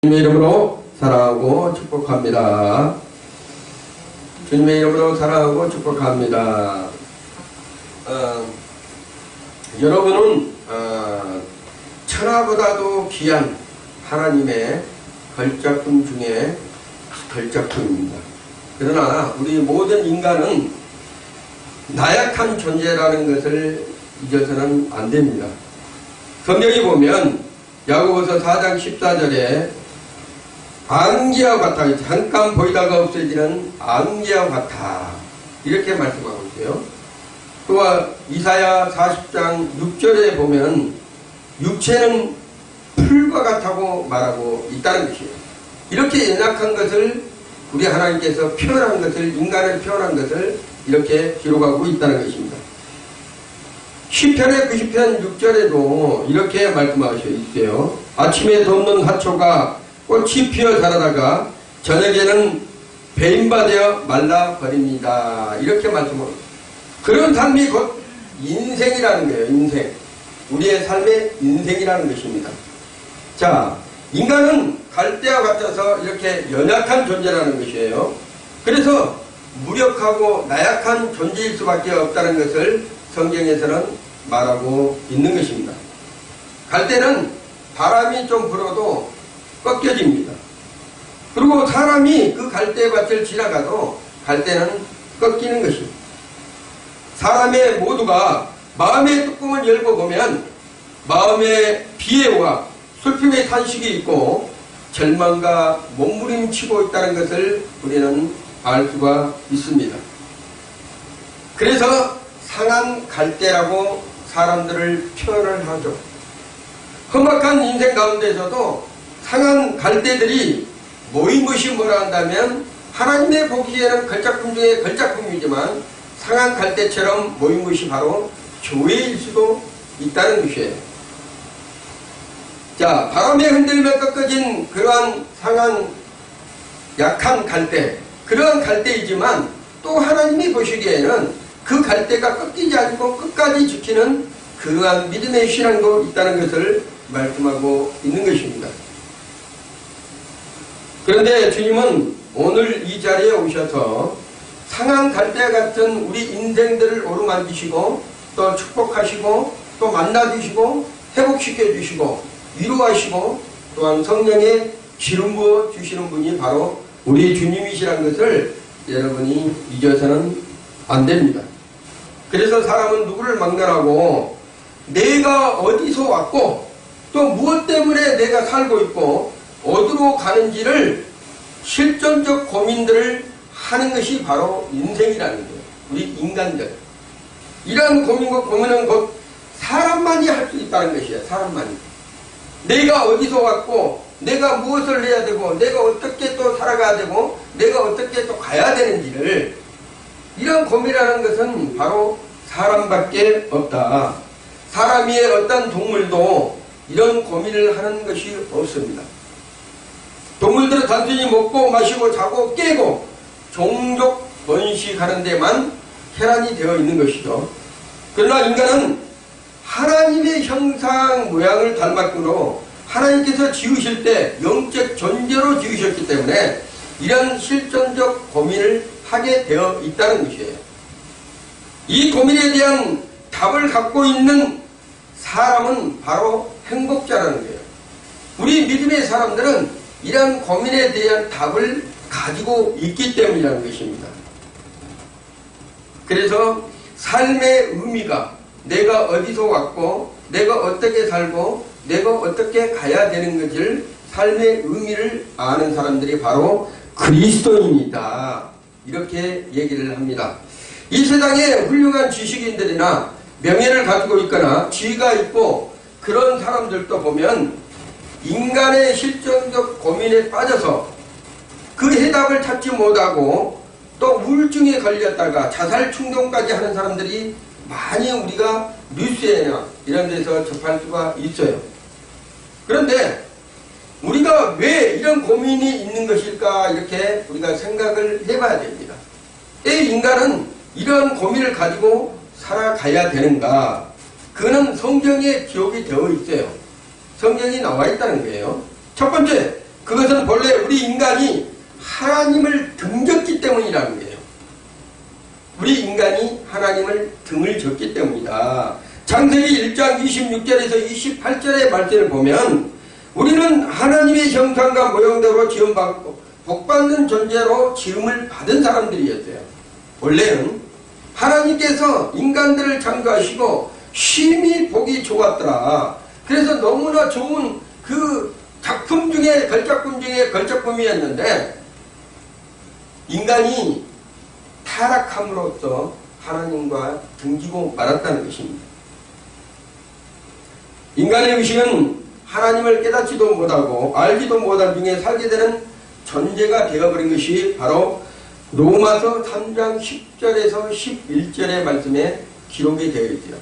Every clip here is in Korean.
주님의 이름으로 사랑하고 축복합니다. 주님의 이름으로 사랑하고 축복합니다. 여러분은 천하보다도 귀한 하나님의 걸작품 중에 걸작품입니다. 그러나 우리 모든 인간은 나약한 존재라는 것을 잊어서는 안 됩니다. 성경에 보면 야고보서 4장 14절에 안개와 같아, 잠깐 보이다가 없어지는 안개와 같아, 이렇게 말씀하고 있어요. 또한 이사야 40장 6절에 보면 육체는 풀과 같다고 말하고 있다는 것이에요. 이렇게 연약한 것을 우리 하나님께서 표현한 것을, 인간을 표현한 것을 이렇게 기록하고 있다는 것입니다. 시편의 90편 6절에도 이렇게 말씀하고 있어요. 아침에 돋는 하초가 꽃이 피어 자라다가 저녁에는 배임바되어 말라버립니다. 이렇게 말씀하고 있어요. 그런 삶이 곧 인생이라는 거예요. 인생. 우리의 삶의 인생이라는 것입니다. 자, 인간은 갈대와 같아서 이렇게 연약한 존재라는 것이에요. 그래서 무력하고 나약한 존재일 수밖에 없다는 것을 성경에서는 말하고 있는 것입니다. 갈대는 바람이 좀 불어도 꺾여집니다. 그리고 사람이 그 갈대밭을 지나가도 갈대는 꺾이는 것입니다. 사람의 모두가 마음의 뚜껑을 열고 보면 마음의 비애와 슬픔의 탄식이 있고 절망과 몸부림치고 있다는 것을 우리는 알 수가 있습니다. 그래서 상한 갈대라고 사람들을 표현을 하죠. 험악한 인생 가운데서도 상한 갈대들이 모인 것이 뭐라 한다면 하나님의 보기에는 걸작품 중에 걸작품이지만 상한 갈대처럼 모인 것이 바로 교회일 수도 있다는 것이에요. 자, 바람에 흔들며 꺾어진 그러한 상한 약한 갈대, 그러한 갈대이지만 또 하나님이 보시기에는 그 갈대가 꺾이지 않고 끝까지 지키는 그러한 믿음의 신앙도 있다는 것을 말씀하고 있는 것입니다. 그런데 주님은 오늘 이 자리에 오셔서 상한 갈대와 같은 우리 인생들을 오르만지시고 또 축복하시고 또 만나주시고 회복시켜주시고 위로하시고 또한 성령의 기름 부어 주시는 분이 바로 우리 주님이시라는 것을 여러분이 잊어서는 안 됩니다. 그래서 사람은 누구를 막론하고 내가 어디서 왔고 또 무엇 때문에 내가 살고 있고 어디로 가는지를 실존적 고민들을 하는 것이 바로 인생이라는 거예요. 우리 인간들. 이러한 고민과 고민은 곧 사람만이 할 수 있다는 것이에요. 사람만이. 내가 어디서 왔고 내가 무엇을 해야 되고 내가 어떻게 또 살아가야 되고 내가 어떻게 또 가야 되는지를, 이런 고민이라는 것은 바로 사람밖에 없다. 사람 위에 어떤 동물도 이런 고민을 하는 것이 없습니다. 동물들은 단순히 먹고 마시고 자고 깨고 종족 번식하는 데만 혈안이 되어 있는 것이죠. 그러나 인간은 하나님의 형상 모양을 닮았으므로 하나님께서 지으실 때 영적 존재로 지으셨기 때문에 이런 실존적 고민을 하게 되어 있다는 것이에요. 이 고민에 대한 답을 갖고 있는 사람은 바로 행복자라는 거예요. 우리 믿음의 사람들은 이런 고민에 대한 답을 가지고 있기 때문이라는 것입니다. 그래서 삶의 의미가 내가 어디서 왔고 내가 어떻게 살고 내가 어떻게 가야 되는 것을, 삶의 의미를 아는 사람들이 바로 그리스도인이다, 이렇게 얘기를 합니다. 이 세상에 훌륭한 지식인들이나 명예를 가지고 있거나 지위가 있고 그런 사람들도 보면 인간의 실존적 고민에 빠져서 그 해답을 찾지 못하고 또 우울증에 걸렸다가 자살 충동까지 하는 사람들이 많이 우리가 뉴스에나 이런 데서 접할 수가 있어요. 그런데 우리가 왜 이런 고민이 있는 것일까, 이렇게 우리가 생각을 해봐야 됩니다. 왜 인간은 이런 고민을 가지고 살아가야 되는가? 그거는 성경에 기록이 되어 있어요. 성경이 나와 있다는 거예요. 첫 번째, 그것은 본래 우리 인간이 하나님을 등졌기 때문이라는 거예요. 우리 인간이 하나님을 등을 졌기 때문이다. 창세기 1장 26절에서 28절의 말씀을 보면 우리는 하나님의 형상과 모형대로 지음받고 복받는 존재로 지음을 받은 사람들이었어요. 원래는 하나님께서 인간들을 창조하시고 심히 보기 좋았더라. 그래서 너무나 좋은 그 작품 중에 걸작품 중에 걸작품이었는데 인간이 타락함으로써 하나님과 등지고 말았다는 것입니다. 인간의 의식은 하나님을 깨닫지도 못하고 알지도 못한 중에 살게 되는 존재가 되어버린 것이 바로 로마서 3장 10절에서 11절의 말씀에 기록이 되어 있죠.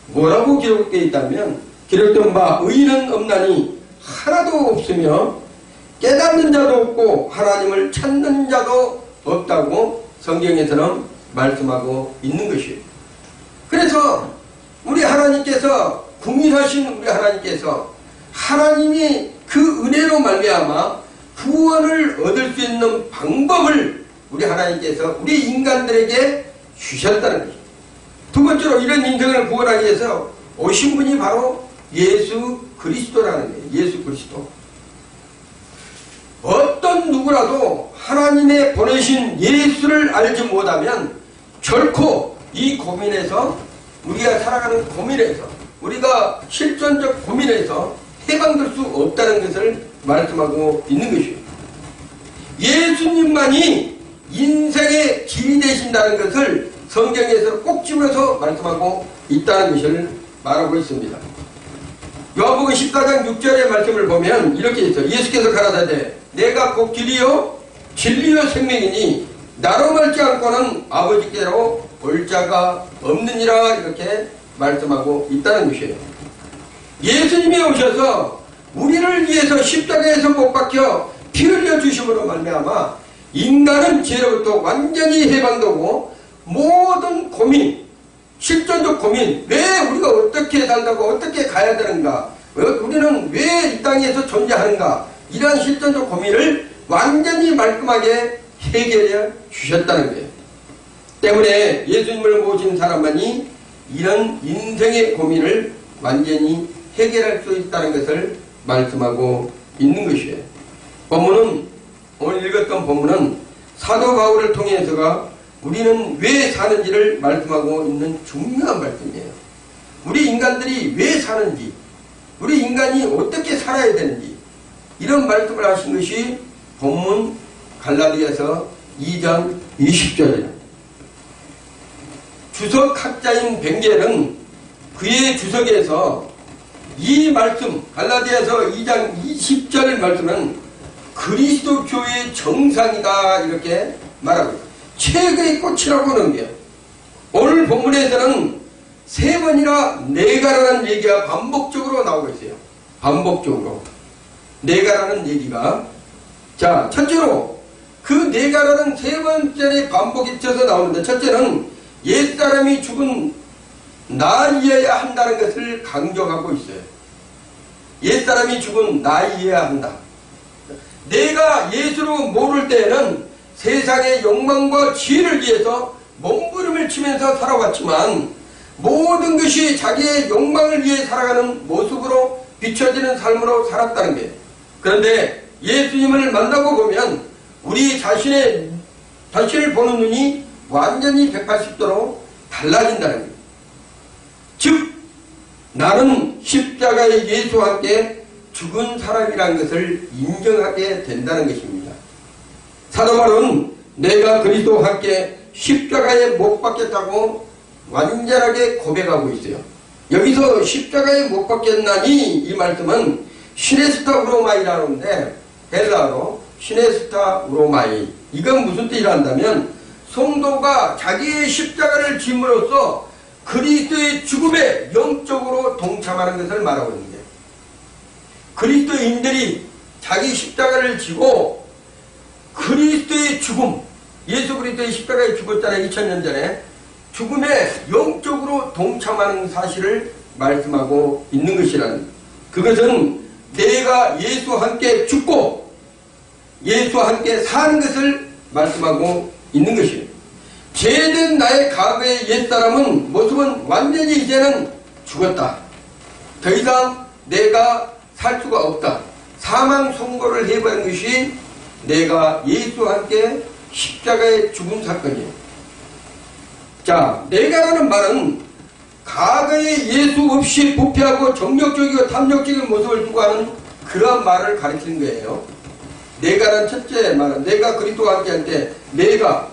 뭐라고 기록되어 있다면 기록된 바 의인은 없나니 하나도 없으며 깨닫는 자도 없고 하나님을 찾는 자도 없다고 성경에서는 말씀하고 있는 것이에요. 그래서 우리 하나님께서 국민하신 우리 하나님께서 하나님이 그 은혜로 말미암아 구원을 얻을 수 있는 방법을 우리 하나님께서 우리 인간들에게 주셨다는 것입니다. 두 번째로 이런 인생을 구원하기 위해서 오신 분이 바로 예수 그리스도라는 거예요. 예수 그리스도. 어떤 누구라도 하나님의 보내신 예수를 알지 못하면 결코 이 고민에서 우리가 살아가는 고민에서 우리가 실존적 고민에서 해방될 수 없다는 것을 말씀하고 있는 것이에요. 예수님만이 인생의 길이 되신다는 것을 성경에서 꼭 집어서 말씀하고 있다는 것을 말하고 있습니다. 요한복음 14장 6절의 말씀을 보면 이렇게 있어요. 예수께서 가라사대 내가 곧 길이요 진리요 생명이니 나로 말지 않고는 아버지께로 올 자가 없느니라 이렇게 말씀하고 있다는 것이에요. 예수님이 오셔서 우리를 위해서 십자가에서 못 박혀 피 흘려 주심으로 말미암아 인간은 죄로부터 완전히 해방되고 모든 고민, 실존적 고민, 왜 우리가 어떻게 살다고 어떻게 가야 되는가, 우리는 왜 이 땅에서 존재하는가, 이러한 실존적 고민을 완전히 말끔하게 해결해 주셨다는 거예요. 때문에 예수님을 모신 사람만이 이런 인생의 고민을 완전히 해결할 수 있다는 것을 말씀하고 있는 것이에요. 본문은 오늘 읽었던 본문은 사도 바울을 통해서가 우리는 왜 사는지를 말씀하고 있는 중요한 말씀이에요. 우리 인간들이 왜 사는지, 우리 인간이 어떻게 살아야 되는지 이런 말씀을 하신 것이 본문 갈라디아서 2장 20절이에요. 주석학자인 뱅겔은 그의 주석에서 이 말씀 갈라디아서 2장 20절 말씀은 그리스도 교회의 정상이다 이렇게 말하고 있어요. 최고의 꽃이라고 하는 게 오늘 본문에서는 세 번이나 내가라는 얘기가 반복적으로 나오고 있어요. 반복적으로 내가라는 얘기가 자 첫째로 그 내가라는 세 번째의 반복이 쳐서 나오는데 첫째는 옛사람이 죽은 나이여야 한다는 것을 강조하고 있어요. 옛사람이 죽은 나이여야 한다. 내가 예수로 모를 때에는 세상의 욕망과 지혜를 위해서 몸부림을 치면서 살아왔지만 모든 것이 자기의 욕망을 위해 살아가는 모습으로 비춰지는 삶으로 살았다는 거예요. 그런데 예수님을 만나고 보면 우리 자신을 보는 눈이 완전히 180도로 달라진다는 거예요. 즉 나는 십자가의 예수와 함께 죽은 사람이라는 것을 인정하게 된다는 것입니다. 사도 바울은 내가 그리스도와 함께 십자가에 못 박혔다고 완전하게 고백하고 있어요. 여기서 십자가에 못 박혔나니 이 말씀은 시네스타 우로마이라는데 헬라어로 시네스타 우로마이 이건 무슨 뜻이라 한다면 성도가 자기의 십자가를 짐으로써 그리스도의 죽음에 영적으로 동참하는 것을 말하고 있는 거예요. 그리스도인들이 자기 십자가를 지고 그리스도의 죽음, 예수 그리스도의 십자가에 죽었잖아요. 2000년 전에 죽음에 영적으로 동참하는 사실을 말씀하고 있는 것이라는, 그것은 내가 예수와 함께 죽고 예수와 함께 사는 것을 말씀하고 있는 것이에요. 죄된 나의 과거의 옛사람은 모습은 완전히 이제는 죽었다. 더 이상 내가 살 수가 없다. 사망 선고를 해버린 것이 내가 예수와 함께 십자가에 죽은 사건이에요. 자, 내가라는 말은 과거의 예수 없이 부패하고 정력적이고 탐욕적인 모습을 두고 하는 그러한 말을 가리키는 거예요. 내가라는 첫째 말은 내가 그리스도와 함께 할 때 내가,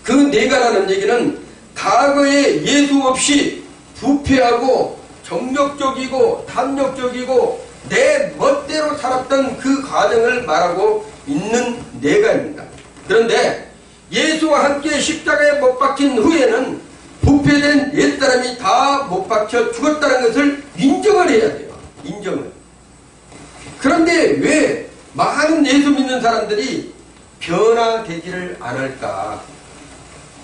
그 내가라는 얘기는 과거에 예수 없이 부패하고 정력적이고 탐욕적이고 내 멋대로 살았던 그 과정을 말하고 있는 내가입니다. 그런데 예수와 함께 십자가에 못 박힌 후에는 부패된 옛사람이 다 못 박혀 죽었다는 것을 인정을 해야 돼요. 인정을. 그런데 왜 많은 예수 믿는 사람들이 변화되지를 않을까?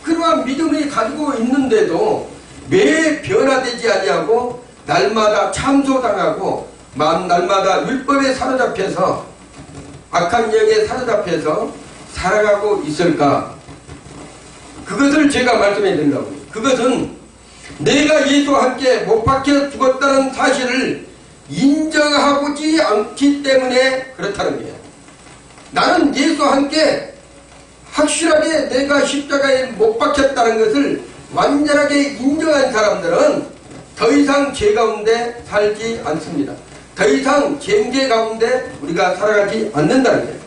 그러한 믿음을 가지고 있는데도 왜 변화되지 아니하고 날마다 참소당하고 날마다 율법에 사로잡혀서 악한 영에 사로잡혀서 살아가고 있을까? 그것을 제가 말씀해 드리려고. 그것은 내가 예수와 함께 못 박혀 죽었다는 사실을 인정하고지 않기 때문에 그렇다는 거예요. 나는 예수와 함께 확실하게 내가 십자가에 못 박혔다는 것을 완전하게 인정한 사람들은 더 이상 죄 가운데 살지 않습니다. 더 이상 죄 가운데 우리가 살아가지 않는다는 거예요.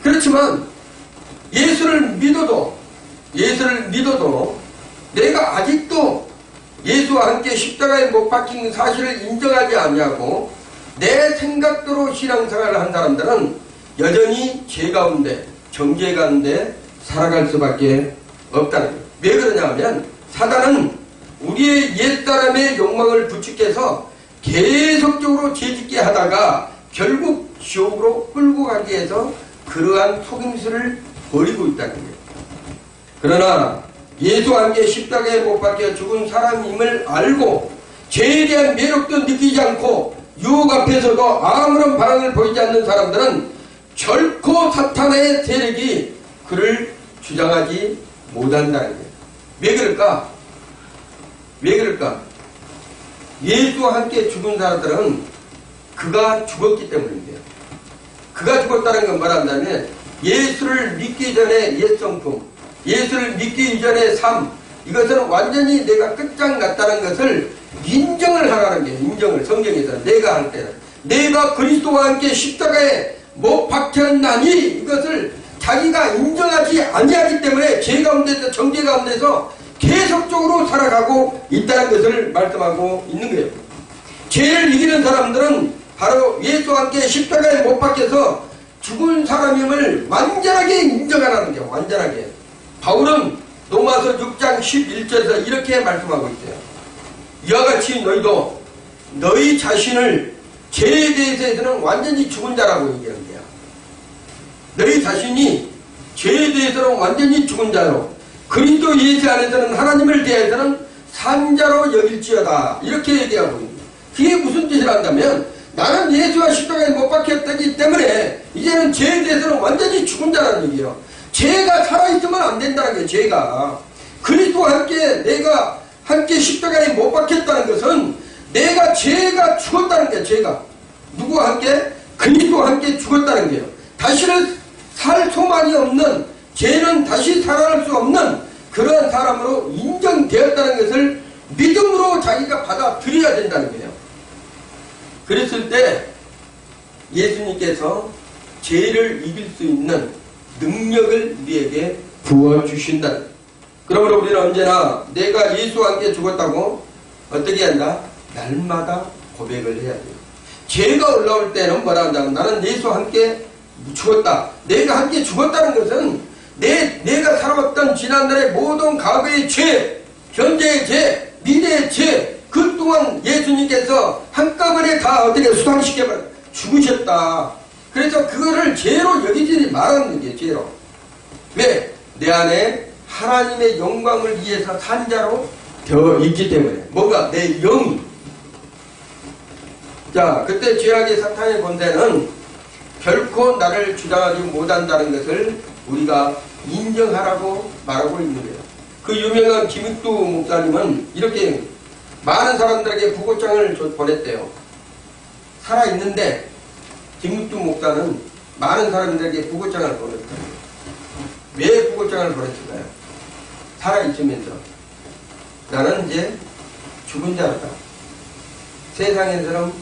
그렇지만 예수를 믿어도 내가 아직도 예수와 함께 십자가에 못 박힌 사실을 인정하지 않냐고 내 생각대로 신앙생활을 한 사람들은 여전히 죄 가운데 정죄 가운데 살아갈 수밖에 없다는 거예요. 왜 그러냐 하면 사단은 우리의 옛사람의 욕망을 부추겨서 계속적으로 죄짓게 하다가 결국 지옥으로 끌고 가기 위해서 그러한 속임수를 벌이고 있다는 거예요. 그러나 예수와 함께 십자가에 못 박혀 죽은 사람임을 알고 죄에 대한 매력도 느끼지 않고 유혹 앞에서도 아무런 반응을 보이지 않는 사람들은 결코 사탄의 세력이 그를 주장하지 못한다는 거예요. 왜 그럴까? 왜 그럴까? 예수와 함께 죽은 사람들은 그가 죽었기 때문인데요. 그가 죽었다는 건 말한다면 예수를 믿기 전에 옛성품, 예수를 믿기 이전의 삶, 이것은 완전히 내가 끝장났다는 것을 인정을 하라는 게 인정을 성경에서 내가 할 때는 내가 그리스도와 함께 십자가에 못 박혔나니 이것을 자기가 인정하지 아니하기 때문에 죄 가운데서 정죄 가운데서 계속적으로 살아가고 있다는 것을 말씀하고 있는 거예요. 죄를 이기는 사람들은 바로 예수와 함께 십자가에 못 박혀서 죽은 사람임을 완전하게 인정하라는 거예요. 완전하게. 바울은 로마서 6장 11절에서 이렇게 말씀하고 있어요. 이와 같이 너희도 너희 자신을 죄에 대해서는 완전히 죽은 자라고 얘기하는 거야. 너희 자신이 죄에 대해서는 완전히 죽은 자로 그리스도 예수 안에서는 하나님을 대해서는 산 자로 여길지어다. 이렇게 얘기하고 있는 거야. 그게 무슨 뜻을 한다면 나는 예수와 십자가에 못 박혔기 때문에 이제는 죄에 대해서는 완전히 죽은 자라는 얘기예요. 죄가 살아있으면 안 된다는 거예요. 죄가. 그리스도와 함께 내가 함께 십자가에 못 박혔다는 것은 내가 죄가 죽었다는 거예요. 죄가. 누구와 함께? 그리스도와 함께 죽었다는 거예요. 다시는 살 소망이 없는 죄는 다시 살아날 수 없는 그러한 사람으로 인정되었다는 것을 믿음으로 자기가 받아들여야 된다는 거예요. 그랬을 때 예수님께서 죄를 이길 수 있는 능력을 우리에게 부어주신다. 그러므로 우리는 언제나 내가 예수와 함께 죽었다고 어떻게 한다? 날마다 고백을 해야 돼요. 죄가 올라올 때는 뭐라 한다면 나는 예수와 함께 죽었다. 내가 함께 죽었다는 것은 내가 살아왔던 지난날의 모든 과거의 죄, 현재의 죄, 미래의 죄, 그 동안 예수님께서 한꺼번에 다 어떻게 수상시켜버려 죽으셨다. 그래서 그거를 죄로 여기지 말하는 게 죄로. 왜? 내 안에 하나님의 영광을 위해서 산 자로 되어 있기 때문에. 뭐가? 내 영이. 자, 그때 죄악의 사탄의 본대는 결코 나를 주장하지 못한다는 것을 우리가 인정하라고 말하고 있는 거예요. 그 유명한 김익두 목사님은 이렇게 많은 사람들에게 부고장을 보냈대요. 살아있는데 김익두 목사는 많은 사람들에게 부고장을 보냈다. 왜 부고장을 보냈을까요? 살아있으면서 나는 이제 죽은 자다. 세상에서는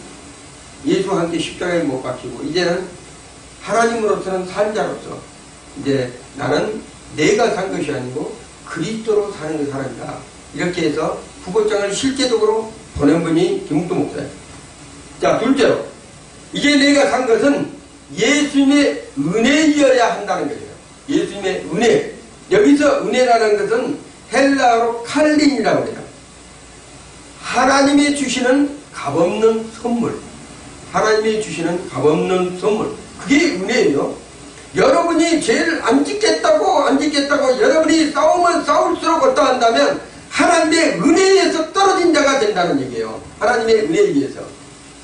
예수와 함께 십자가에 못 박히고 이제는 하나님으로서는 산 자로서 이제 나는 내가 산 것이 아니고 그리스도로 사는 그 사람이다. 이렇게 해서 부고장을 실제적으로 보낸 분이 김익두 목사예요. 자, 둘째로 이제 내가 산 것은 예수님의 은혜이어야 한다는 거예요. 예수님의 은혜. 여기서 은혜라는 것은 헬라어로 칼린이라고 해요. 하나님이 주시는 값없는 선물. 하나님이 주시는 값없는 선물. 그게 은혜예요. 여러분이 죄를 안 짓겠다고 여러분이 싸우면 싸울수록 어떠한다면 하나님의 은혜에서 떨어진 자가 된다는 얘기예요. 하나님의 은혜에 의해서.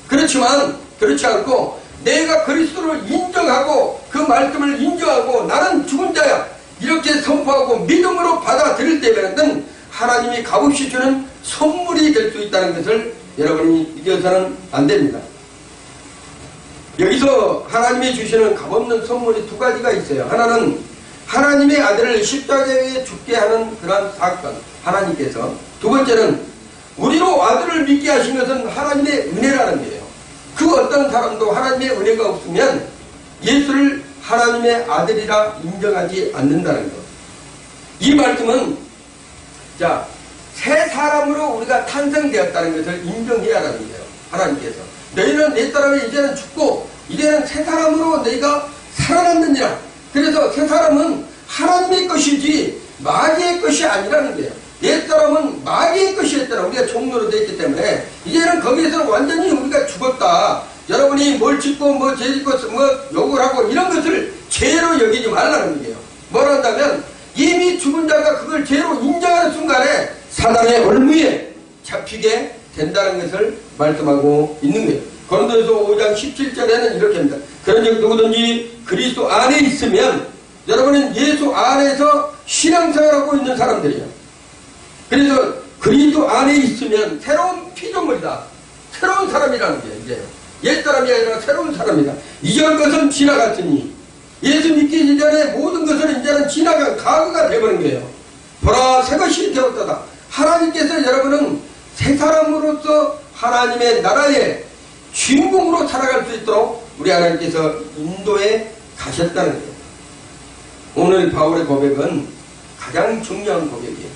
그렇지만 그렇지 않고 내가 그리스도를 인정하고 그 말씀을 인정하고 나는 죽은 자야 이렇게 선포하고 믿음으로 받아들일 때에는 하나님이 값없이 주는 선물이 될 수 있다는 것을 여러분이 잊어서는 안 됩니다. 여기서 하나님이 주시는 값없는 선물이 두 가지가 있어요. 하나는 하나님의 아들을 십자가에 죽게 하는 그러한 사건, 하나님께서. 두 번째는 우리로 아들을 믿게 하신 것은 하나님의 은혜라는 거예요. 그 어떤 사람도 하나님의 은혜가 없으면 예수를 하나님의 아들이라 인정하지 않는다는 것. 이 말씀은 자, 새 사람으로 우리가 탄생되었다는 것을 인정해야 하는 거예요. 하나님께서. 너희는 내 사람이 이제는 죽고 이제는 새 사람으로 너희가 살아났느니라. 그래서 새 사람은 하나님의 것이지 마귀의 것이 아니라는 거예요. 옛 사람은 마귀의 것이었잖아. 우리가 종로로 되어 있기 때문에 이제는 거기에서 완전히 우리가 죽었다. 여러분이 뭘 짓고 뭐 죄 짓고 뭐 욕을 하고 이런 것을 죄로 여기지 말라는 거예요. 뭘 한다면 이미 죽은 자가 그걸 죄로 인정하는 순간에 사단의 올무에 잡히게 된다는 것을 말씀하고 있는 거예요. 고린도전서 5장 17절에는 이렇게 합니다. 그런즉 누구든지 그리스도 안에 있으면 여러분은 예수 안에서 신앙생활하고 있는 사람들이에요. 그래서 그리스도 안에 있으면 새로운 피조물이다. 새로운 사람이라는 게 이제 옛 사람이 아니라 새로운 사람이다. 이전 것은 지나갔으니 예수 믿기 이전에 모든 것은 이제는 지나간 과거가 되어버린 거예요. 보라 새 것이 되었다. 하나님께서 여러분은 새 사람으로서 하나님의 나라의 주인공으로 살아갈 수 있도록 우리 하나님께서 인도에 가셨다는 거예요. 오늘 바울의 고백은 가장 중요한 고백이에요.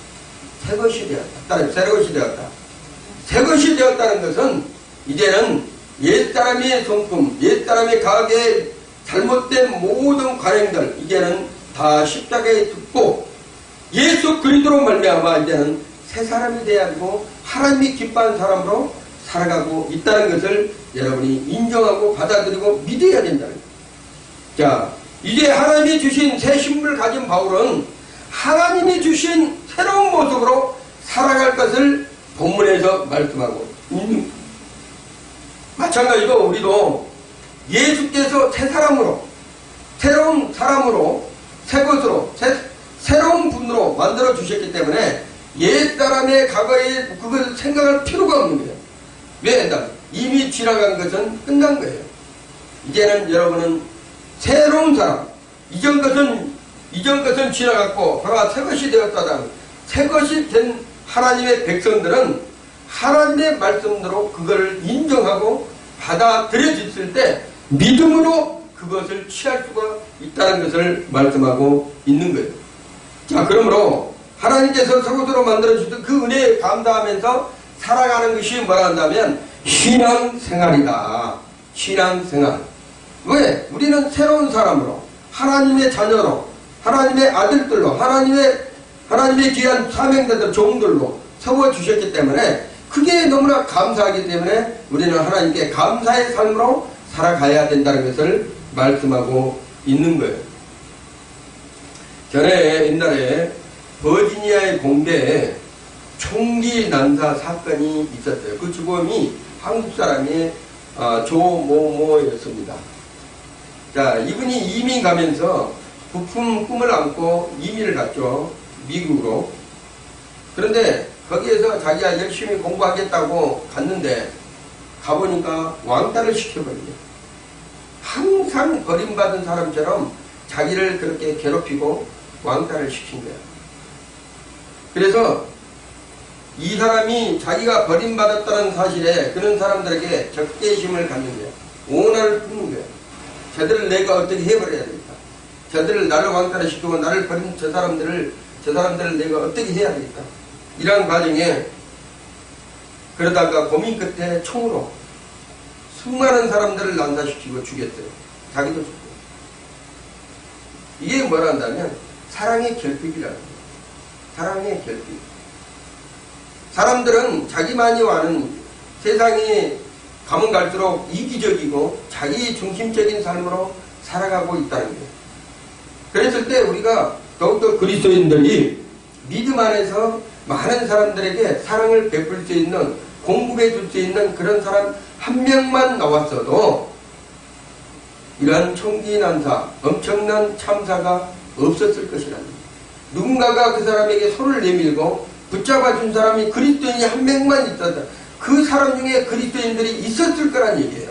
새 것이 되었다. 새 것이 되었다. 새 것이 되었다는 것은 이제는 옛사람의 성품, 옛사람의 과거의 잘못된 모든 관행들 이제는 다 십자가에 죽고 예수 그리스도로 말미암아 이제는 새 사람이 되어야 하고 하나님이 기뻐하는 사람으로 살아가고 있다는 것을 여러분이 인정하고 받아들이고 믿어야 된다는 거예요. 자, 이제 하나님이 주신 새 신분을 가진 바울은 하나님이 주신 새로운 모습으로 살아갈 것을 본문에서 말씀하고 있는 거예요. 마찬가지로 우리도 예수께서 새 사람으로 새로운 사람으로 새 것으로 새로운 분으로 만들어 주셨기 때문에 옛 사람의 과거에 그걸 생각할 필요가 없는 거예요. 왜? 이미 지나간 것은 끝난 거예요. 이제는 여러분은 새로운 사람, 이전 것은 지나갔고 그가 새 것이 되었다는 새 것이 된 하나님의 백성들은 하나님의 말씀대로 그걸 인정하고 받아들여졌을 때 믿음으로 그것을 취할 수가 있다는 것을 말씀하고 있는 거예요. 자, 그러므로 하나님께서 서구서로 만들어주신 그 은혜에 감사하면서 살아가는 것이 뭐라 한다면 신앙생활이다. 신앙생활. 왜? 우리는 새로운 사람으로 하나님의 자녀로 하나님의 아들들로 하나님의 귀한 사명자들 종들로 세워주셨기 때문에 그게 너무나 감사하기 때문에 우리는 하나님께 감사의 삶으로 살아가야 된다는 것을 말씀하고 있는 거예요. 전에 옛날에 버지니아의 공대에 총기 난사 사건이 있었어요. 그 주범이 한국 사람이 조모모였습니다. 자, 이분이 이민 가면서 부품 꿈을 안고 이민을 갔죠. 미국으로. 그런데 거기에서 자기가 열심히 공부하겠다고 갔는데 가보니까 왕따를 시켜버리죠. 항상 버림받은 사람처럼 자기를 그렇게 괴롭히고 왕따를 시킨 거야. 그래서 이 사람이 자기가 버림받았다는 사실에 그런 사람들에게 적개심을 갖는 거야. 오나를 품는 거야. 저들을 내가 어떻게 해버려야 되겠다. 저들을 나를 왕따를 시키고 나를 버린 저 사람들을 내가 어떻게 해야 되겠다. 이런 과정에 그러다가 고민 끝에 총으로 수많은 사람들을 난사시키고 죽였어요. 자기도 죽고. 이게 뭐라 한다면 사랑의 결핍이라는 거예요. 사랑의 결핍. 사람들은 자기만이 아는 세상에 가면 갈수록 이기적이고 자기 중심적인 삶으로 살아가고 있다는 거예요. 그랬을 때 우리가 더욱더 그리스도인들이 믿음 안에서 많은 사람들에게 사랑을 베풀 수 있는, 공급해 줄 수 있는 그런 사람 한 명만 나왔어도 이러한 총기 난사, 엄청난 참사가 없었을 것이라는 거예요. 누군가가 그 사람에게 손을 내밀고 붙잡아 준 사람이 그리스도인이 한 명만 있었다. 그 사람 중에 그리스도인들이 있었을 거란 얘기예요.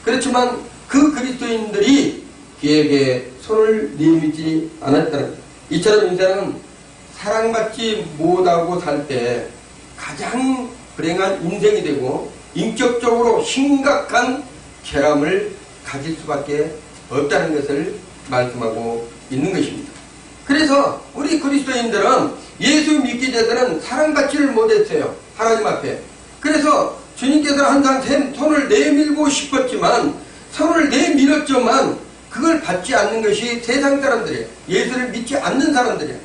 그렇지만 그 그리스도인들이 그에게 손을 내밀지 않았다는 거예요. 이처럼 인생은 사랑받지 못하고 살 때 가장 불행한 인생이 되고 인격적으로 심각한 결함을 가질 수밖에 없다는 것을 말씀하고 있는 것입니다. 그래서 우리 그리스도인들은 예수 믿기 전에는 사랑받지를 못했어요. 하나님 앞에. 그래서 주님께서는 항상 손을 내밀고 싶었지만 손을 내밀었지만 그걸 받지 않는 것이 세상 사람들이에요. 예수를 믿지 않는 사람들이에요.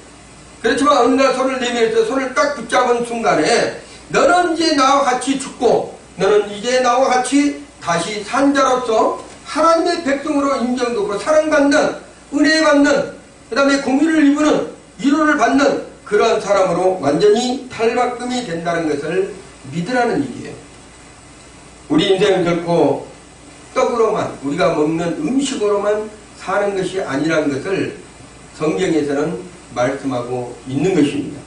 그렇지만 어느 날 손을 내밀어서 손을 딱 붙잡은 순간에 너는 이제 나와 같이 죽고 너는 이제 나와 같이 다시 산 자로서 하나님의 백성으로 인정되고 사랑받는, 은혜받는, 그 다음에 공의를 입는, 위로를 받는 그러한 사람으로 완전히 탈바꿈이 된다는 것을 믿으라는 얘기예요. 우리 인생은 결코 떡으로만, 우리가 먹는 음식으로만 사는 것이 아니라는 것을 성경에서는 말씀하고 있는 것입니다.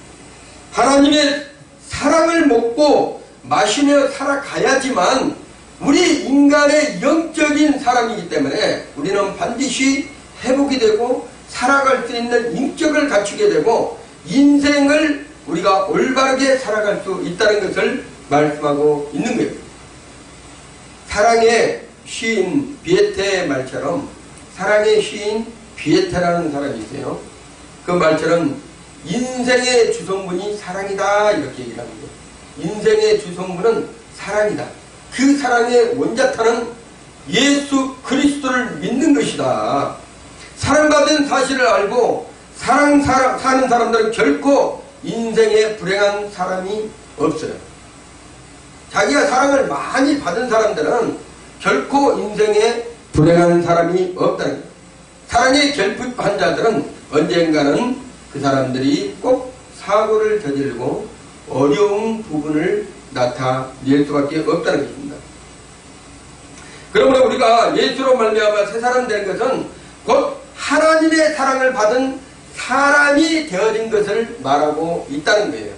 하나님의 사랑을 먹고 마시며 살아가야지만 우리 인간의 영적인 사람이기 때문에 우리는 반드시 회복이 되고 살아갈 수 있는 인격을 갖추게 되고 인생을 우리가 올바르게 살아갈 수 있다는 것을 말씀하고 있는 거예요. 사랑의 시인 비에테의 말처럼, 사랑의 시인 비에테라는 사람이 있어요. 그 말처럼 인생의 주성분이 사랑이다 이렇게 얘기를 합니다. 인생의 주성분은 사랑이다. 그 사랑의 원자탄은 예수 그리스도를 믿는 것이다. 사랑받은 사실을 알고 사는 사람들은 결코 인생에 불행한 사람이 없어요. 자기가 사랑을 많이 받은 사람들은 결코 인생에 불행한 사람이 없다는 거예요. 사랑에 결핍한 자들은 언젠가는 그 사람들이 꼭 사고를 저지르고 어려운 부분을 나타낼 수밖에 없다는 것입니다. 그러므로 우리가 예수로 말미암아 새 사람 된 것은 곧 하나님의 사랑을 받은 사람이 되어진 것을 말하고 있다는 거예요.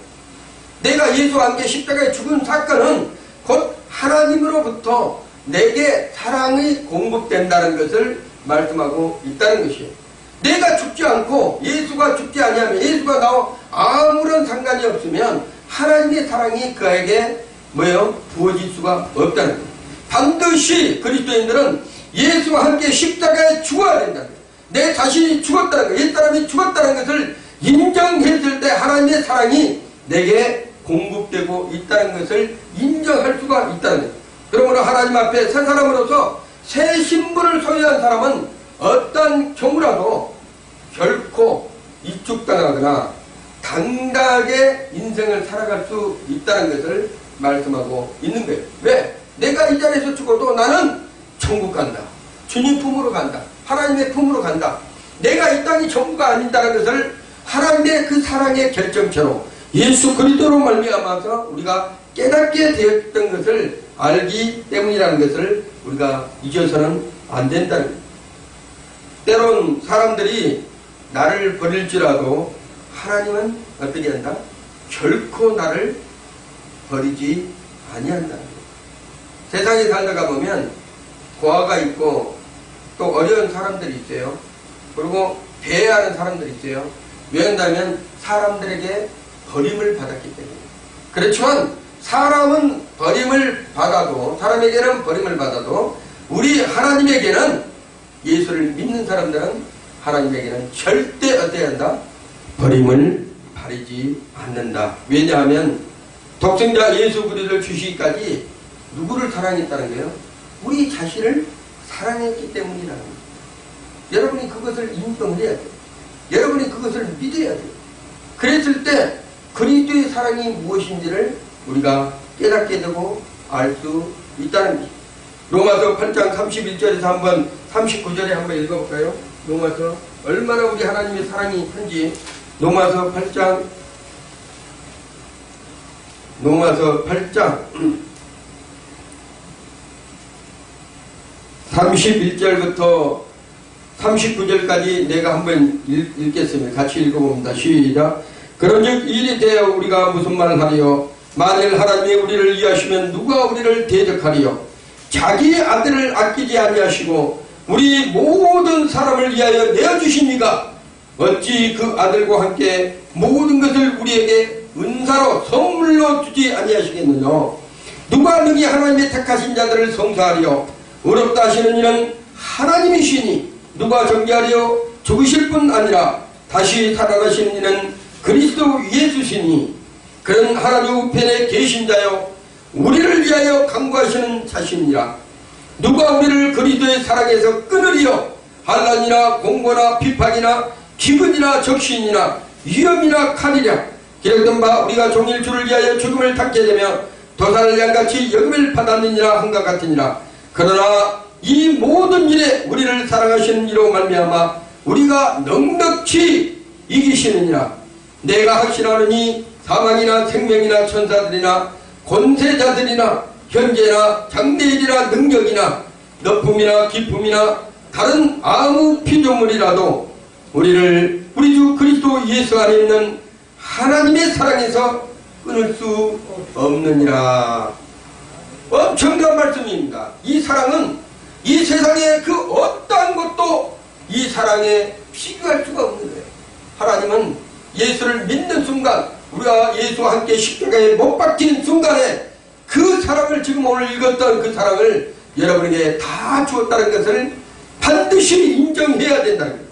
내가 예수와 함께 십자가에 죽은 사건은 곧 하나님으로부터 내게 사랑이 공급된다는 것을 말씀하고 있다는 것이에요. 내가 죽지 않고 예수가 죽지 아니하면, 예수가 나와 아무런 상관이 없으면 하나님의 사랑이 그에게 부어질 수가 없다는 거예요. 반드시 그리스도인들은 예수와 함께 십자가에 죽어야 된다는 거예요. 내 자신이 죽었다는 거예요. 옛 사람이 죽었다는 것을 인정했을 때 하나님의 사랑이 내게 공급되고 있다는 것을 인정할 수가 있다는 거예요. 그러므로 하나님 앞에 새 사람으로서 새 신분을 소유한 사람은 어떤 경우라도 결코 이축당하거나 당당하게 인생을 살아갈 수 있다는 것을 말씀하고 있는 거예요. 왜? 내가 이 자리에서 죽어도 나는 천국 간다. 주님 품으로 간다. 하나님의 품으로 간다. 내가 이 땅이 전부가 아닌다는 것을 하나님의 그 사랑의 결정체로 예수 그리스도로 말미암아서 우리가 깨닫게 되었던 것을 알기 때문이라는 것을 우리가 잊어서는 안 된다는 거예요. 때론 사람들이 나를 버릴지라도 하나님은 어떻게 한다? 결코 나를 버리지 아니한다. 세상에 살다가 보면 고아가 있고 또 어려운 사람들이 있어요. 그리고 배회하는 사람들이 있어요. 왜냐하면 사람들에게 버림을 받았기 때문에. 그렇지만 사람은 버림을 받아도, 사람에게는 버림을 받아도 우리 하나님에게는, 예수를 믿는 사람들은 하나님에게는 절대 어때야 한다? 버림을 바라지 않는다. 왜냐하면 독생자 예수 그리스도를 주시기까지 누구를 사랑했다는 거예요? 우리 자신을 사랑했기 때문이라는 거예요. 여러분이 그것을 인정해야 돼요. 여러분이 그것을 믿어야 돼요. 그랬을 때 그리스도의 사랑이 무엇인지를 우리가 깨닫게 되고 알 수 있다는 것입니다. 로마서 8장 31절에서 한번 39절에 한번 읽어볼까요? 로마서 얼마나 우리 하나님의 사랑이 큰지. 로마서 8장 31절부터 39절까지 내가 한번 읽겠습니다. 같이 읽어봅니다. 시작. 그런즉 일이 되어 우리가 무슨 말을 하리요? 만일 하나님이 우리를 위하시면 누가 우리를 대적하리요? 자기 아들을 아끼지 아니하시고 우리 모든 사람을 위하여 내어주신 이가 어찌 그 아들과 함께 모든 것을 우리에게 은사로 선물로 주지 아니하시겠느냐? 누가 능히 하나님의 택하신 자들을 성사하리요? 어렵다 하시는 이는 하나님이시니 누가 정죄하리요? 죽으실 뿐 아니라 다시 살아나시는 이는 그리스도 예수시니 그런 하나님 우편에 계신 자요 우리를 위하여 간구하시는 자신이라. 누가 우리를 그리스도의 사랑에서 끊으리요? 환난이나 공고나 비판이나 기근이나 적신이나 위험이나 칼이랴. 기록된 바 우리가 종일 주를 위하여 죽음을 당케 되며 도살을 양같이 여김을 받았느니라 한것 같으니라. 그러나 이 모든 일에 우리를 사랑하시는 이로 말미암아 우리가 넉넉히 이기시느니라. 내가 확신하느니 사망이나 생명이나 천사들이나 권세자들이나 현재나 장래일이나 능력이나 높음이나 깊음이나 다른 아무 피조물이라도 우리를 우리 주 그리스도 예수 안에 있는 하나님의 사랑에서 끊을 수 없느니라. 엄청난 말씀입니다. 이 사랑은 이 세상의 그 어떠한 것도 이 사랑에 비교할 수가 없는 거예요. 하나님은 예수를 믿는 순간, 우리가 예수와 함께 십자가에 못 박힌 순간에 그 사랑을, 지금 오늘 읽었던 그 사랑을 여러분에게 다 주었다는 것을 반드시 인정해야 된다는 거예요.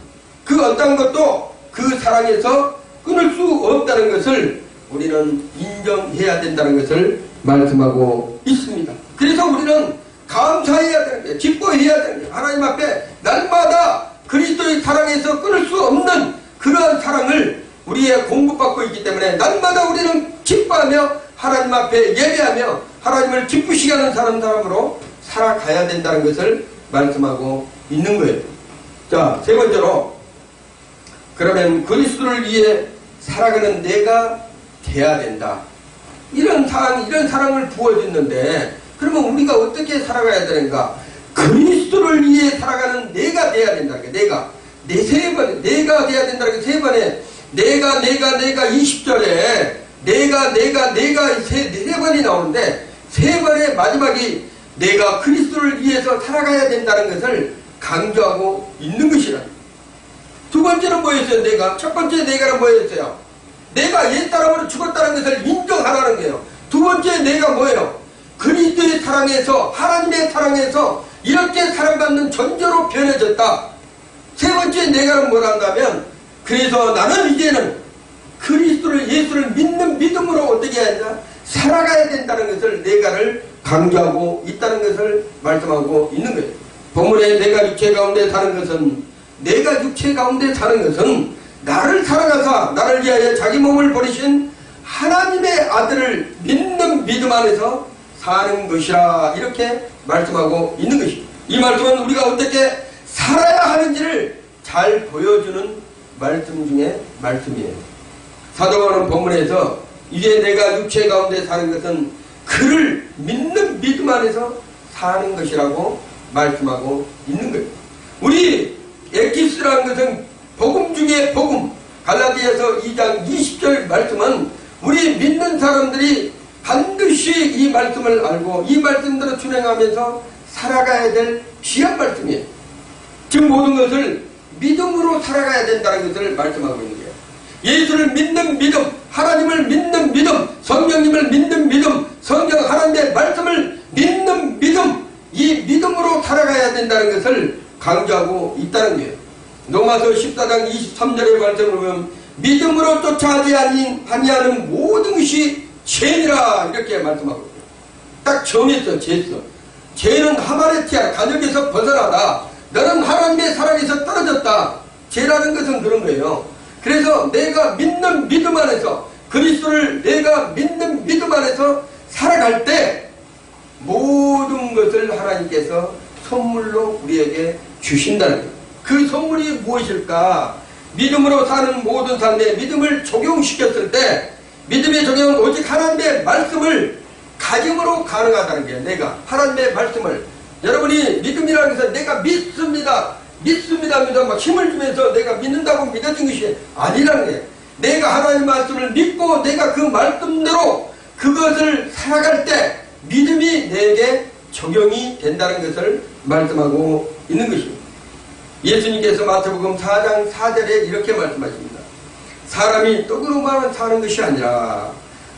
그 어떤 것도 그 사랑에서 끊을 수 없다는 것을 우리는 인정해야 된다는 것을 말씀하고 있습니다. 그래서 우리는 감사해야 되는 거예요. 기뻐해야 되는 거예요. 하나님 앞에 날마다 그리스도의 사랑에서 끊을 수 없는 그러한 사랑을 우리의 공급받고 있기 때문에 날마다 우리는 기뻐하며 하나님 앞에 예배하며 하나님을 기쁘시게 하는 사람으로 살아가야 된다는 것을 말씀하고 있는 거예요. 자, 세 번째로, 그러면 그리스도를 위해 살아가는 내가 돼야 된다. 이런 사랑을 부어줬는데 그러면 우리가 어떻게 살아가야 되는가? 그리스도를 위해 살아가는 내가 돼야 된다는 거예요. 내가 돼야 된다는 게 세 번에 내가 20절에 내가 세 번이 나오는데 세 번의 마지막이 내가 그리스도를 위해서 살아가야 된다는 것을 강조하고 있는 것이라. 두 번째는 뭐였어요? 첫 번째 내가는 뭐였어요? 내가 옛 사람으로 죽었다는 것을 인정하라는 거예요. 두 번째 내가 뭐예요? 그리스도의 사랑에서, 하나님의 사랑에서 이렇게 사랑받는 존재로 변해졌다. 세 번째 내가는 뭘 한다면, 그래서 나는 이제는 그리스도를, 예수를 믿는 믿음으로 어떻게 해야 되나? 살아가야 된다는 것을, 내가를 강조하고 있다는 것을 말씀하고 있는 거예요. 본문에 내가 육체 가운데 사는 것은, 내가 육체 가운데 사는 것은 나를 사랑하사 나를 위하여 자기 몸을 버리신 하나님의 아들을 믿는 믿음 안에서 사는 것이라, 이렇게 말씀하고 있는 것입니다. 이 말씀은 우리가 어떻게 살아야 하는지를 잘 보여주는 말씀 중에 말씀이에요. 사도 바울은 본문에서 이제 내가 육체 가운데 사는 것은 그를 믿는 믿음 안에서 사는 것이라고 말씀하고 있는 거예요. 우리 에키스라는 것은 복음 중에 복음. 갈라디아서 2장 20절 말씀은 우리 믿는 사람들이 반드시 이 말씀을 알고 이 말씀대로 준행하면서 살아가야 될 귀한 말씀이에요. 즉 모든 것을 믿음으로 살아가야 된다는 것을 말씀하고 있는 거예요. 예수를 믿는 믿음, 하나님을 믿는 믿음, 성령님을 믿는 믿음, 성경 하나님의 말씀을 믿는 믿음, 이 믿음으로 살아가야 된다는 것을 강조하고 있다는 거예요. 로마서 14장 23절의 말씀을 보면 믿음으로 쫓아하지 아니하는 모든 것이 죄니라 이렇게 말씀하고 있어요. 딱 정했어. 죄했어. 죄는 하마레티아, 간역에서 벗어나다. 너는 하나님의 사랑에서 떨어졌다. 죄라는 것은 그런 거예요. 그래서 내가 믿는 믿음 안에서, 그리스도를 내가 믿는 믿음 안에서 살아갈 때 모든 것을 하나님께서 선물로 우리에게 주신다는 거예요. 그 선물이 무엇일까? 믿음으로 사는 모든 삶에 믿음을 적용시켰을 때, 믿음의 적용은 오직 하나님의 말씀을 가정으로 가능하다는 거예요. 내가 하나님의 말씀을, 여러분이 믿음이라고 해서 내가 믿습니다 막 힘을 주면서 내가 믿는다고 믿어진 것이 아니라는 거예요. 내가 하나님의 말씀을 믿고 내가 그 말씀대로 그것을 살아갈 때 믿음이 내게 적용이 된다는 것을 말씀하고 있는 것입니다. 예수님께서 마태복음 4장 4절에 이렇게 말씀하십니다. 사람이 떡으로만 사는 것이 아니라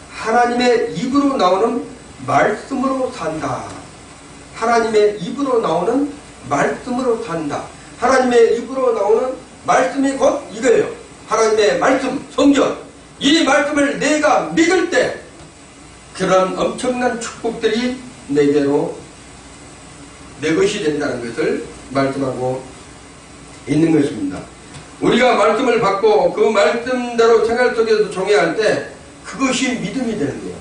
하나님의 입으로 나오는 말씀으로 산다. 하나님의 입으로 나오는 말씀으로 산다. 하나님의 입으로 나오는 말씀이 곧 이거예요. 하나님의 말씀, 성경. 이 말씀을 내가 믿을 때 그런 엄청난 축복들이 내게로 내 것이 된다는 것을 말씀하고 있는 것입니다. 우리가 말씀을 받고 그 말씀대로 생활 속에서 종해할 때 그것이 믿음이 되는 거예요.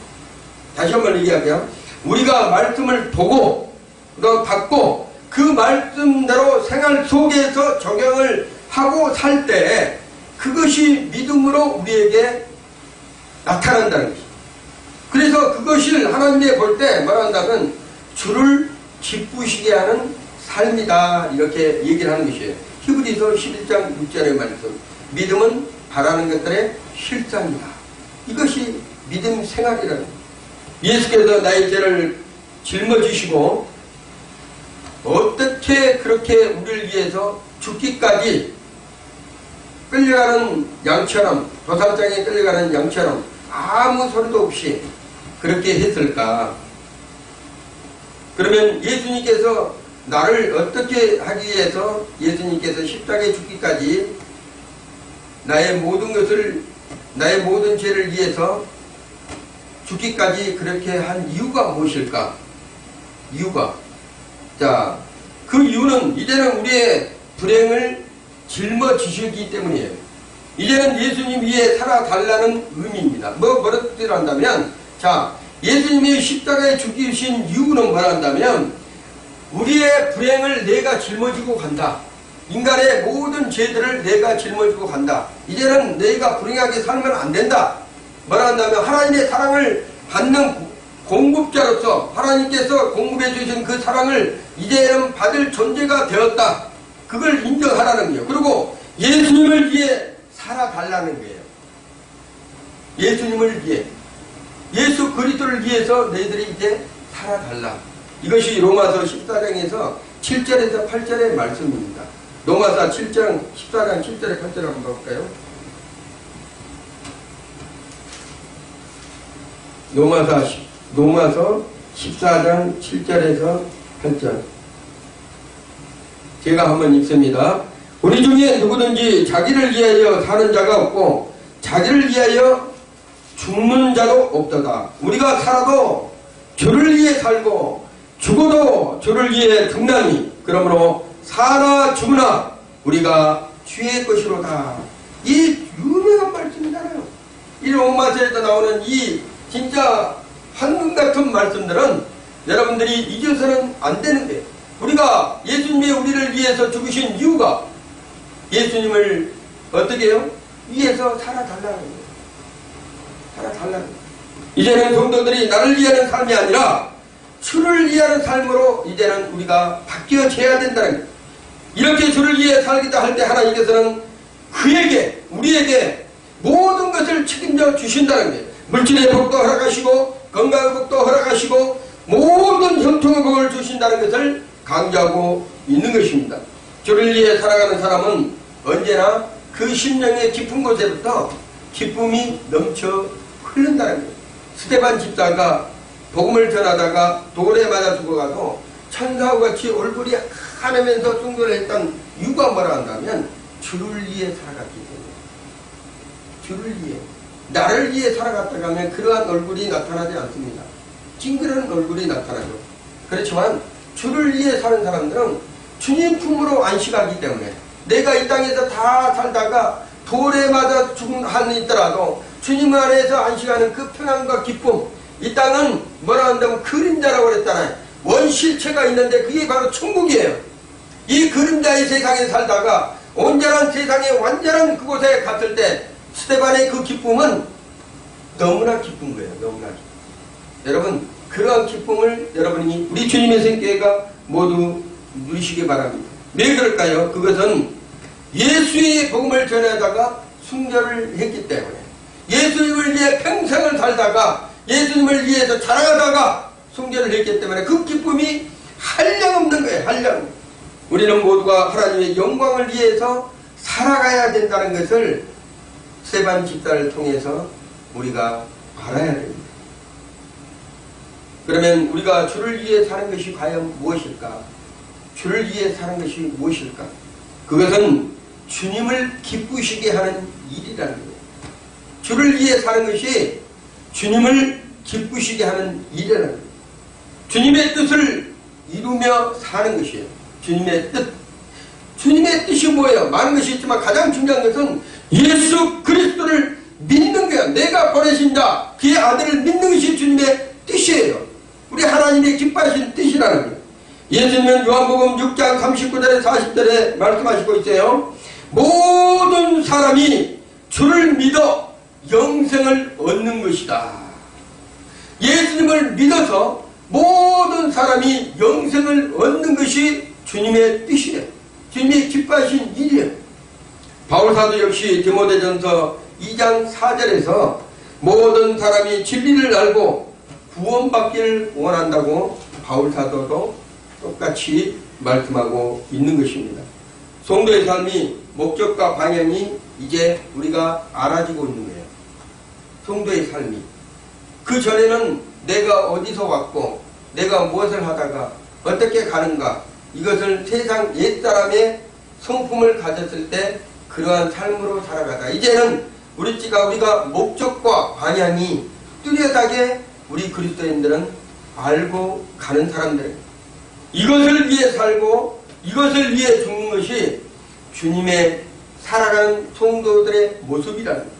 다시 한번 얘기할게요. 우리가 말씀을 보고 또 받고 그 말씀대로 생활 속에서 적용을 하고 살 때 그것이 믿음으로 우리에게 나타난다는 것이죠. 그래서 그것을 하나님이 볼 때 말한다면 주를 기쁘시게 하는 삶이다 이렇게 얘기를 하는 것이에요. 히브리서 11장 6절의 말씀, 믿음은 바라는 것들의 실상이다. 이것이 믿음 생활이라는 거예요. 예수께서 나의 죄를 짊어지시고 어떻게 그렇게 우리를 위해서 죽기까지 끌려가는 양처럼, 도살장에 끌려가는 양처럼 아무 소리도 없이 그렇게 했을까? 그러면 예수님께서 나를 어떻게 하기 위해서 예수님께서 십자가에 죽기까지 나의 모든 것을, 나의 모든 죄를 위해서 죽기까지 그렇게 한 이유가 무엇일까? 이유가, 자, 그 이유는 이제는 우리의 불행을 짊어지시기 때문이에요. 이제는 예수님 위에 살아달라는 의미입니다. 뭐라고 한다면, 자, 예수님이 십자가에 죽이신 이유는 뭐란다면 우리의 불행을 내가 짊어지고 간다. 인간의 모든 죄들을 내가 짊어지고 간다. 이제는 내가 불행하게 살면 안 된다. 뭐란다면 하나님의 사랑을 받는 공급자로서 하나님께서 공급해 주신 그 사랑을 이제는 받을 존재가 되었다. 그걸 인정하라는 거예요. 그리고 예수님을 위해 살아달라는 거예요. 예수님을 위해, 예수 그리스도를 위해서 너희들이 이제 살아달라. 이것이 로마서 14장에서 7절에서 8절의 말씀입니다. 로마서 7장 14장 7절에 8절을 한번 볼까요? 로마서 14장 7절에서 8절 제가 한번 읽습니다. 우리 중에 누구든지 자기를 위하여 사는 자가 없고 자기를 위하여 죽는 자도 없도다. 우리가 살아도 주를 위해 살고 죽어도 주를 위해 죽나니 그러므로 사나 죽으나 우리가 주의 것이로다. 이 유명한 말씀이잖아요. 이 로마서에서 나오는 이 진짜 황금 같은 말씀들은 여러분들이 잊어서는 안 되는데, 우리가 예수님이 우리를 위해서 죽으신 이유가 예수님을 어떻게 해요? 위해서 살아달라는 거예요. 살아달라는 거예요. 이제는 성도들이 나를 위하는 삶이 아니라 주를 위하는 삶으로 이제는 우리가 바뀌어져야 된다는 거예요. 이렇게 주를 위해 살겠다 할 때 하나님께서는 그에게, 우리에게 모든 것을 책임져 주신다는 거예요. 물질의 복도 허락하시고 건강의 복도 허락하시고 모든 형통의 복을 주신다는 것을 강조하고 있는 것입니다. 주를 위해 살아가는 사람은 언제나 그 심령의 깊은 곳에부터 기쁨이 넘쳐 흐른다는 거예요. 스데반 집사가 복음을 전하다가 돌에 맞아 죽어가도 천사와 같이 얼굴이 하늘면서 숭배를 했던 이유가 뭐라 한다면 주를 위해 살아갔기 때문에. 주를 위해, 나를 위해 살아갔다가 하면 그러한 얼굴이 나타나지 않습니다. 찡그러는 얼굴이 나타나죠. 그렇지만 주를 위해 사는 사람들은 주님 품으로 안식하기 때문에 내가 이 땅에서 다 살다가 돌에 맞아 죽은 한이 있더라도 주님 안에서 안식하는 그 평안과 기쁨, 이 땅은 뭐라 한다면 그림자라고 그랬잖아요. 원실체가 있는데 그게 바로 천국이에요. 이 그림자의 세상에 살다가 온전한 세상에 완전한 그곳에 갔을 때 스데반의 그 기쁨은 너무나 기쁜 거예요. 너무나 기쁨. 여러분, 그러한 기쁨을 여러분이 우리 주님의 생교회가 모두 누리시기 바랍니다. 왜 그럴까요? 그것은 예수의 복음을 전하다가 순교를 했기 때문에, 예수님을 위해 평생을 살다가 예수님을 위해서 자라가다가 순교를 했기 때문에 그 기쁨이 한량없는 거예요. 한량. 우리는 모두가 하나님의 영광을 위해서 살아가야 된다는 것을 스데반 집사를 통해서 우리가 알아야 됩니다. 그러면 우리가 주를 위해 사는 것이 과연 무엇일까? 주를 위해 사는 것이 무엇일까? 그것은 주님을 기쁘시게 하는 일이라는 거예요. 주를 위해 사는 것이 주님을 기쁘시게 하는 일이라는 거예요. 주님의 뜻을 이루며 사는 것이에요. 주님의 뜻. 주님의 뜻이 뭐예요? 많은 것이 있지만 가장 중요한 것은 예수 그리스도를 믿는 거예요. 내가 보내신 자, 그의 아들을 믿는 것이 주님의 뜻이에요. 우리 하나님의 기뻐하신 뜻이라는 거예요. 예수님은 요한복음 6장 39절에 40절에 말씀하시고 있어요. 모든 사람이 주를 믿어 영생을 얻는 것이다. 예수님을 믿어서 모든 사람이 영생을 얻는 것이 주님의 뜻이에요. 주님이 기뻐하신 일이에요. 바울사도 역시 디모데전서 2장 4절에서 모든 사람이 진리를 알고 구원받기를 원한다고 바울사도도 똑같이 말씀하고 있는 것입니다. 성도의 삶이 목적과 방향이 이제 우리가 알아지고 있는 거예요. 성도의 삶이. 그 전에는 내가 어디서 왔고 내가 무엇을 하다가 어떻게 가는가, 이것을 세상 옛사람의 성품을 가졌을 때 그러한 삶으로 살아가다 이제는 우리가 목적과 방향이 뚜렷하게 우리 그리스도인들은 알고 가는 사람들, 이것을 위해 살고 이것을 위해 죽는 것이 주님의 살아가는 성도들의 모습이라는 거예요.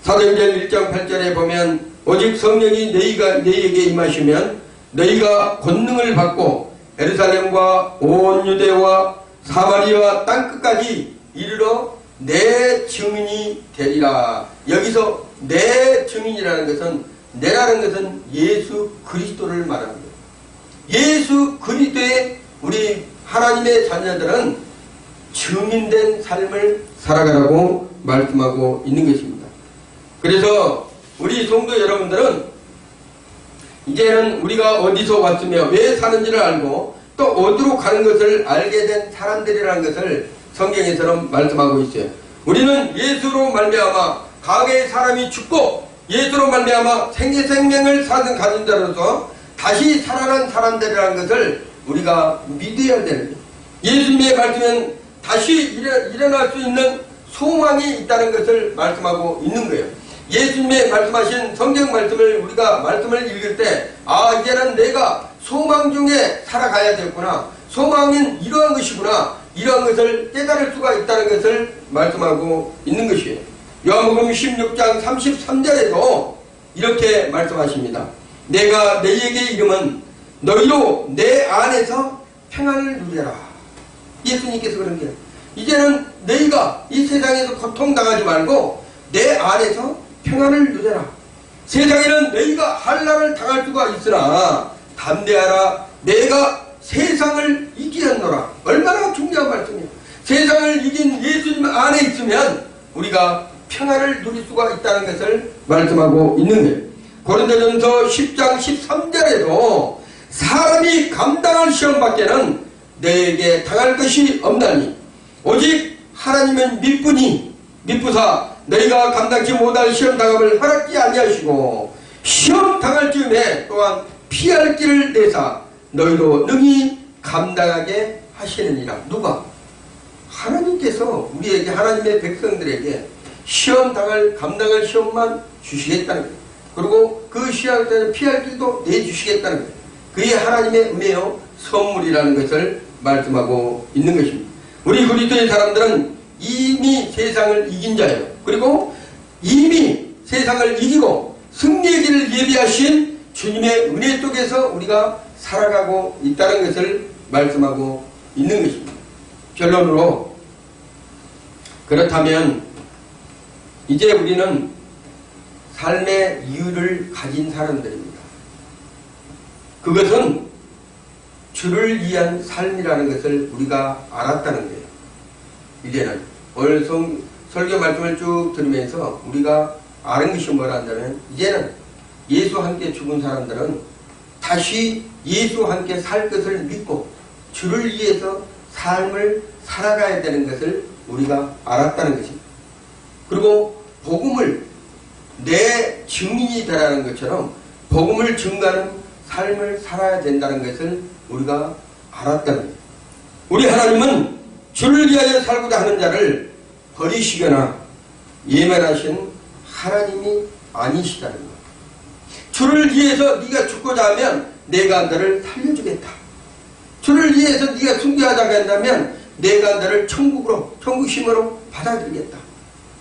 사도행전 1장 8절에 보면 오직 성령이 너희에게 임하시면 너희가 권능을 받고 예루살렘과 온 유대와 사마리아 땅끝까지 이르러 내 증인이 되리라. 여기서 내 증인이라는 것은, 내라는 것은 예수 그리스도를 말하는 거예요. 예수 그리스도의 우리 하나님의 자녀들은 증인된 삶을 살아가라고 말씀하고 있는 것입니다. 그래서 우리 성도 여러분들은 이제는 우리가 어디서 왔으며 왜 사는지를 알고 또 어디로 가는 것을 알게 된 사람들이라는 것을 성경에서는 말씀하고 있어요. 우리는 예수로 말미암아 과거의 사람이 죽고 예수로 말미암아 생명을 사는 가진 자로서 다시 살아난 사람들이라는 것을 우리가 믿어야 되는 거예요. 예수님의 말씀은 다시 일어날 수 있는 소망이 있다는 것을 말씀하고 있는 거예요. 예수님의 말씀하신 성경 말씀을 우리가 말씀을 읽을 때, 아, 이제는 내가 소망 중에 살아가야 되겠구나, 소망은 이러한 것이구나, 이러한 것을 깨달을 수가 있다는 것을 말씀하고 있는 것이에요. 요한복음 16장 33절에도 이렇게 말씀하십니다. 내가 너희에게 이름은 너희로 내 안에서 평안을 누려라. 예수님께서 그런 거예요. 이제는 너희가 이 세상에서 고통당하지 말고 내 안에서 평안을 누려라. 세상에는 너희가 환난을 당할 수가 있으나 담대하라. 내가 세상을 이기었노라. 얼마나 중요한 말씀이에요. 이긴 예수님 안에 있으면 우리가 평안을 누릴 수가 있다는 것을 말씀하고 있는 거예요. 고린도전서 10장 13절에도 사람이 감당할 시험밖에는 너에게 당할 것이 없나니 오직 하나님은 미쁘사 너희가 감당치 못할 시험 당함을 허락지 아니하시고 시험 당할 즈음에 또한 피할 길을 내사 너희로 능히 감당하게 하시느니라. 누가? 하나님께서 우리에게, 하나님의 백성들에게 감당할 시험만 주시겠다는 거예요. 그리고 그 시험을 때는 피할 길도 내주시겠다는 거예요. 그게 하나님의 은혜요 선물이라는 것을 말씀하고 있는 것입니다. 우리 그리스도의 사람들은 이미 세상을 이긴 자예요. 그리고 이미 세상을 이기고 승리의 길을 예비하신 주님의 은혜 속에서 우리가 살아가고 있다는 것을 말씀하고 있는 것입니다. 결론으로, 그렇다면 이제 우리는 삶의 이유를 가진 사람들입니다. 그것은 주를 위한 삶이라는 것을 우리가 알았다는 거예요. 이제는 오늘 설교 말씀을 쭉 들으면서 우리가 아는 것이 뭐라 한다면, 이제는 예수와 함께 죽은 사람들은 다시 예수와 함께 살 것을 믿고 주를 위해서 삶을 살아가야 되는 것을 우리가 알았다는 것입니다. 그리고 복음을 내 증인이 되라는 것처럼 복음을 증가하는 삶을 살아야 된다는 것을 우리가 알았다는 거예요. 우리 하나님은 주를 위하여 살고자 하는 자를 버리시거나 예멸하신 하나님이 아니시다는 거예요. 주를 위해서 네가 죽고자 하면 내가 너를 살려주겠다. 주를 위해서 네가 순교하자고 한다면 내가 너를 천국심으로 받아들이겠다.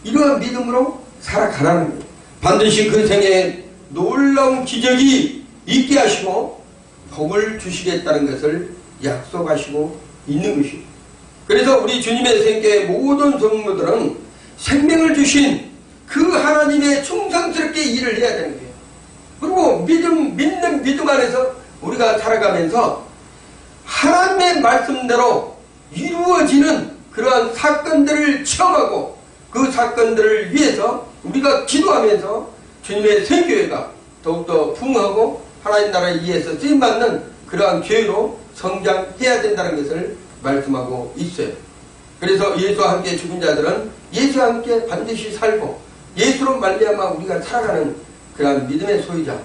이러한 믿음으로 살아가라는 거예요. 반드시 그 생에 놀라운 기적이 있게 하시고 복을 주시겠다는 것을 약속하시고 있는 것입니다. 그래서 우리 주님의 생애의 모든 성도들은 생명을 주신 그 하나님의 충성스럽게 일을 해야 되는 거예요. 그리고 믿는 믿음 안에서 우리가 살아가면서 하나님의 말씀대로 이루어지는 그러한 사건들을 체험하고 그 사건들을 위해서 우리가 기도하면서 주님의 생교회가 더욱더 부흥하고 하나님 나라에 의해서 쓰임받는 그러한 교회로 성장해야 된다는 것을 말씀하고 있어요. 그래서 예수와 함께 죽은 자들은 예수와 함께 반드시 살고 예수로 말미암아 우리가 살아가는 그러한 믿음의 소유자,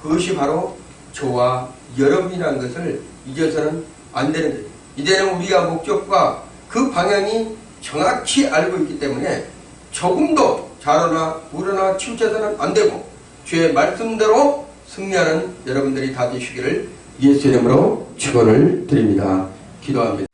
그것이 바로 저와 여러분이라는 것을 잊어서는 안 되는 거예요. 이제는 우리가 목적과 그 방향이 정확히 알고 있기 때문에 조금도 좌로나 우로나 치우쳐서는 안 되고 주의 말씀대로 승리하는 여러분들이 다 되시기를 예수 이름으로 축원을 드립니다. 기도합니다.